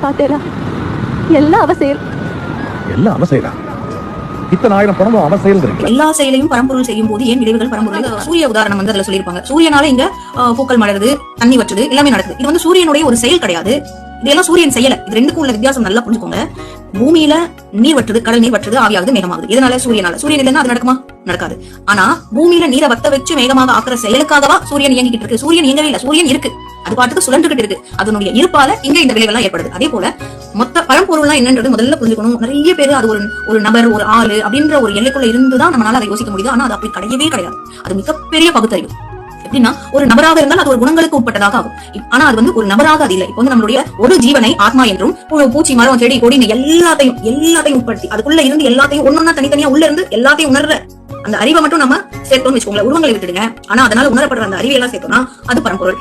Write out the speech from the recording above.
பார்த்தேனா எல்லாம் அவ செயல். எல்லாம் அவ செயலா? இத்தனை ஆயிரம் பணமும் அவ செயல். எல்லா செயலையும் பரம்பொருள் செய்யும் போது ஏன் விளைவுகள் பரம்பொருள்? சூரிய உதாரணம் வந்து அதுல சொல்லியிருப்பாங்க. சூரியனால இங்க பூக்கள் மலருது, தண்ணி வற்றுது, எல்லாமே நடக்குது. இது வந்து சூரியனுடைய ஒரு செயல் கிடையாது. இதெல்லாம் சூரியன் செய்யல. இது ரெண்டுக்கும் உள்ள வித்தியாசம் நல்லா புரிஞ்சுக்கோங்க. பூமியில நீர் வற்றுது, கடல் நீர் வற்றுது, ஆவியாகுது, மேகமாகுது. இதனால சூரியனால. சூரியன் இல்லைன்னா அது நடக்குமா? நடக்காது. ஆனா பூமியில நீரை வத்த வச்சு மேகமாக ஆக்குற செயலுக்காகவா சூரியன் இயங்கிட்டு இருக்கு? சூரியன் இயங்கவே இல்ல. சூரியன் இருக்கு, அது பாட்டுக்கு சுழன்றுகிட்டு இருக்கு. அதனுடைய இருப்பால இங்க இந்த விளைவுகள் ஏற்படுது. அதே போல மொத்த பரம்பொருள்லாம் என்னன்றது முதல்ல புரிஞ்சுக்கணும். நிறைய பேர் அது ஒரு நபர், ஒரு ஆளு அப்படின்ற ஒரு எல்லைக்குள்ள இருந்துதான் நம்மளால அதை யோசிக்க முடியுது. ஆனா அது அப்படி கிடையவே கிடையாது. அது மிகப்பெரிய பகுத்தறிவு. எப்படின்னா, ஒரு நபராக இருந்தால் அது ஒரு குணங்களுக்கு உட்பட்டதாக ஆகும். ஆனா அது வந்து ஒரு நபராக அது இல்லை. இப்போ வந்து நம்மளுடைய ஒரு ஜீவனை ஆத்மா என்றும், பூச்சி, மரம், செடி, கொடி எல்லாத்தையும் உட்படுத்தி அதுக்குள்ள இருந்து எல்லாத்தையும் ஒன்னொன்னா தனித்தனியா உள்ள இருந்து எல்லாத்தையும் உணர்ற அந்த அறிவை மட்டும் நம்ம சேர்த்தோம்னு வச்சுக்கோங்களேன். உருவங்களை விட்டுடுங்க. ஆனா அதனால உணரப்படுற அந்த அறிவை எல்லாம் சேர்த்தோம்னா அது பரம்பொருள்.